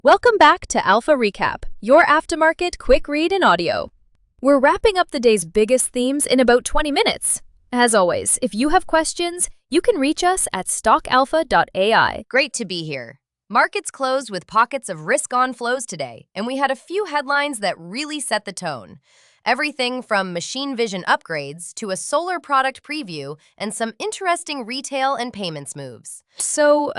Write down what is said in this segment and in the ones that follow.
Welcome back to Alpha Recap, your aftermarket quick read in audio. We're wrapping up the day's biggest themes in about 20 minutes. As always, if you have questions, you can reach us at stockalpha.ai. Great to be here. Markets closed with pockets of risk-on flows today, and we had a few headlines that really set the tone. Everything from machine vision upgrades to a solar product preview and some interesting retail and payments moves. So,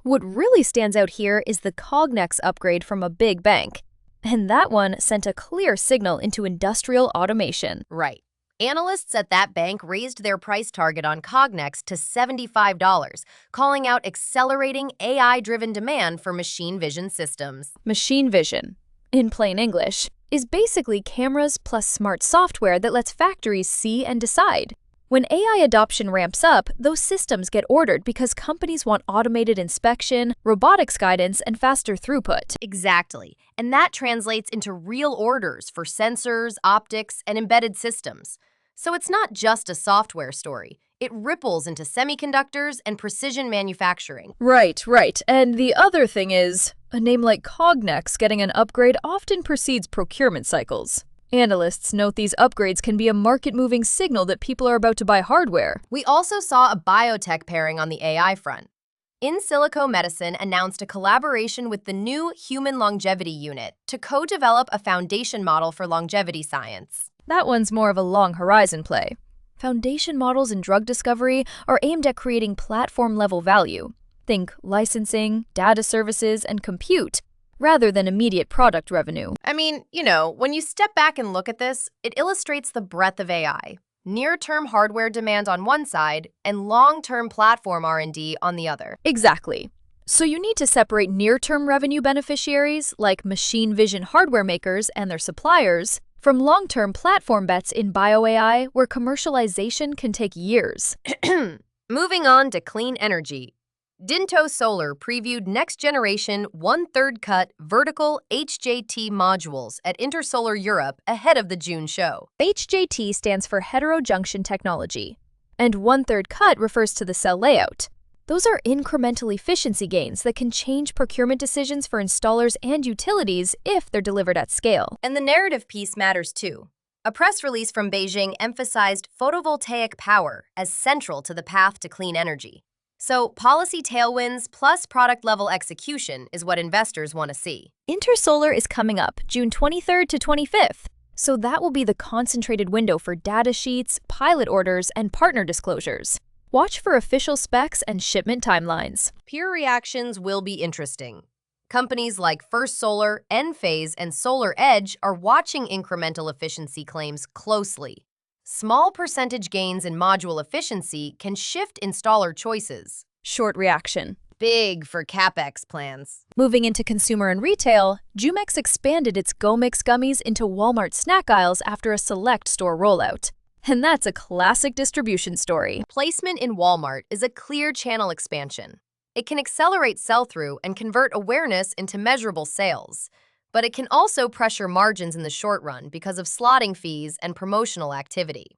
what really stands out here is the Cognex upgrade from a big bank. And that one sent a clear signal into industrial automation. Right. Analysts at that bank raised their price target on Cognex to $75, calling out accelerating AI-driven demand for machine vision systems. Machine vision, in plain English, is basically cameras plus smart software that lets factories see and decide. When AI adoption ramps up, those systems get ordered because companies want automated inspection, robotics guidance, and faster throughput. Exactly. And that translates into real orders for sensors, optics, and embedded systems. So it's not just a software story. It ripples into semiconductors and precision manufacturing. Right. And the other thing is, a name like Cognex getting an upgrade often precedes procurement cycles. Analysts note these upgrades can be a market-moving signal that people are about to buy hardware. We also saw a biotech pairing on the AI front. Insilico Medicine announced a collaboration with the new Human Longevity Unit to co-develop a foundation model for longevity science. That one's more of a long-horizon play. Foundation models in drug discovery are aimed at creating platform-level value. Think licensing, data services, and compute, rather than immediate product revenue. I mean, when you step back and look at this, it illustrates the breadth of AI. Near-term hardware demand on one side and long-term platform R&D on the other. Exactly. So you need to separate near-term revenue beneficiaries, like machine vision hardware makers and their suppliers, from long-term platform bets in bio-AI, where commercialization can take years. Moving on to clean energy. Dinto Solar previewed next-generation one-third cut vertical HJT modules at Intersolar Europe ahead of the June show. HJT stands for heterojunction technology, and one-third cut refers to the cell layout. Those are incremental efficiency gains that can change procurement decisions for installers and utilities if they're delivered at scale. And the narrative piece matters too. A press release from Beijing emphasized photovoltaic power as central to the path to clean energy. So policy tailwinds plus product-level execution is what investors want to see. Intersolar is coming up June 23rd to 25th, so that will be the concentrated window for data sheets, pilot orders, and partner disclosures. Watch for official specs and shipment timelines. Peer reactions will be interesting. Companies like First Solar, Enphase, and Solar Edge are watching incremental efficiency claims closely. Small percentage gains in module efficiency can shift installer choices. Short reaction. Big for CapEx plans. Moving into consumer and retail, Jumex expanded its Go Mix gummies into Walmart snack aisles after a select store rollout. And that's a classic distribution story. Placement in Walmart is a clear channel expansion. It can accelerate sell-through and convert awareness into measurable sales. But it can also pressure margins in the short run because of slotting fees and promotional activity.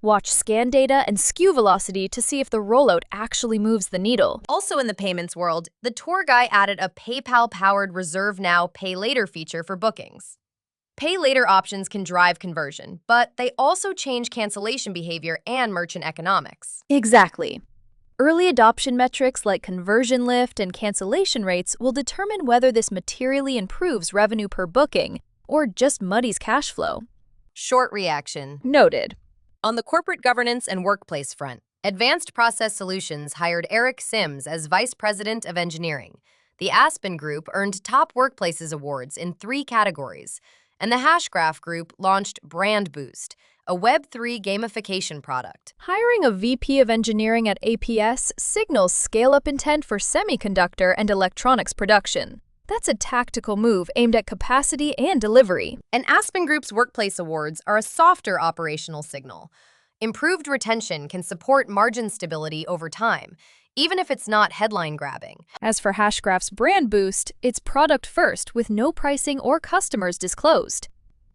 Watch scan data and SKU velocity to see if the rollout actually moves the needle. Also in the payments world, the tour guy added a PayPal-powered Reserve Now, Pay Later feature for bookings. Pay later options can drive conversion, but they also change cancellation behavior and merchant economics. Exactly. Early adoption metrics like conversion lift and cancellation rates will determine whether this materially improves revenue per booking or just muddies cash flow. Short reaction. Noted. On the corporate governance and workplace front, Advanced Process Solutions hired Eric Sims as Vice President of Engineering. The Aspen Group earned Top Workplaces awards in 3 categories, and the Hashgraph Group launched Brand Boost, a Web3 gamification product. Hiring a VP of engineering at APS signals scale-up intent for semiconductor and electronics production. That's a tactical move aimed at capacity and delivery. And Aspen Group's Workplace Awards are a softer operational signal. Improved retention can support margin stability over time, even if it's not headline-grabbing. As for Hashgraph's Brand Boost, it's product first with no pricing or customers disclosed.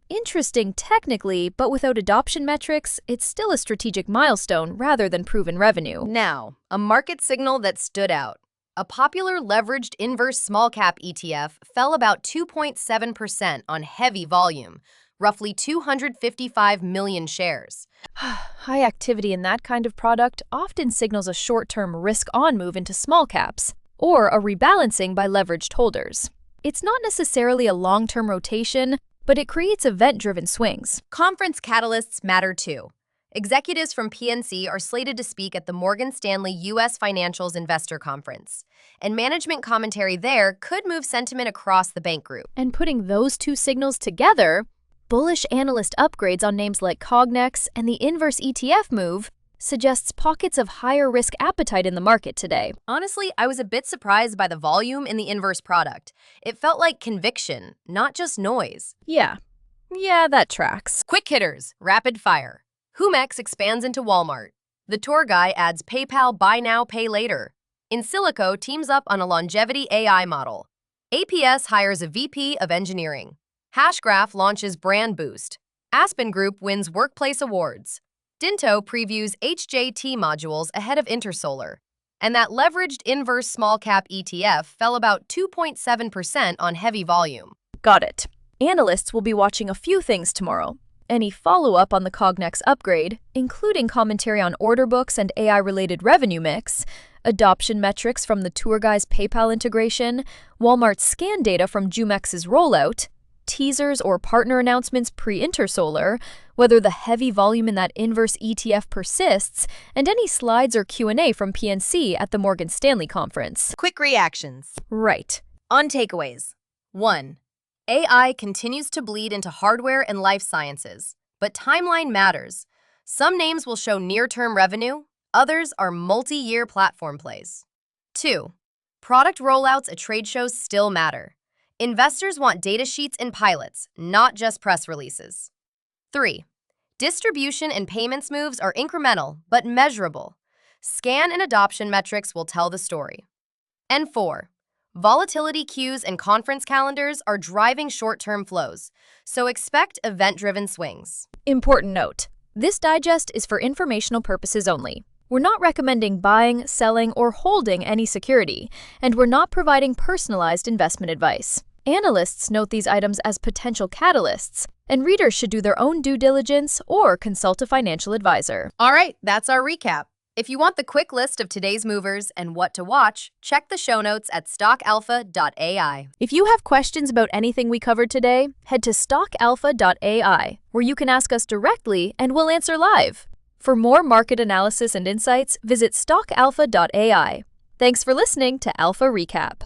Interesting technically, but without adoption metrics, it's still a strategic milestone rather than proven revenue. Now, a market signal that stood out. A popular leveraged inverse small cap ETF fell about 2.7% on heavy volume, roughly 255 million shares. High activity in that kind of product often signals a short-term risk-on move into small caps, or a rebalancing by leveraged holders. It's not necessarily a long-term rotation, but it creates event-driven swings. Conference catalysts matter too. Executives from PNC are slated to speak at the Morgan Stanley U.S. Financials Investor Conference, and management commentary there could move sentiment across the bank group. And putting those two signals together, bullish analyst upgrades on names like Cognex and the inverse ETF move suggests pockets of higher risk appetite in the market today. Honestly, I was a bit surprised by the volume in the inverse product. It felt like conviction, not just noise. Yeah, that tracks. Quick hitters, rapid fire. Cognex expands into Walmart. The tour guy adds PayPal Buy Now, Pay Later. Insilico teams up on a longevity AI model. APS hires a VP of engineering. Hashgraph launches Brand Boost. Aspen Group wins Workplace Awards. Dinto previews HJT modules ahead of Intersolar. And that leveraged inverse small cap ETF fell about 2.7% on heavy volume. Got it. Analysts will be watching a few things tomorrow. Any follow-up on the Cognex upgrade, including commentary on order books and AI-related revenue mix, adoption metrics from the tour guy's PayPal integration, Walmart's scan data from Jumex's rollout, teasers or partner announcements pre-Intersolar, whether the heavy volume in that inverse ETF persists, and any slides or Q&A from PNC at the Morgan Stanley conference. Quick reactions. Right. On takeaways. 1. AI continues to bleed into hardware and life sciences, but timeline matters. Some names will show near-term revenue, others are multi-year platform plays. 2. Product rollouts at trade shows still matter. Investors want data sheets and pilots, not just press releases. 3. Distribution and payments moves are incremental but measurable. Scan and adoption metrics will tell the story. And 4. Volatility cues and conference calendars are driving short-term flows, so expect event-driven swings. Important note, this digest is for informational purposes only. We're not recommending buying, selling, or holding any security, and we're not providing personalized investment advice. Analysts note these items as potential catalysts, and readers should do their own due diligence or consult a financial advisor. All right, that's our recap. If you want the quick list of today's movers and what to watch, check the show notes at stockalpha.ai. If you have questions about anything we covered today, head to stockalpha.ai, where you can ask us directly and we'll answer live. For more market analysis and insights, visit stockalpha.ai. Thanks for listening to Alpha Recap.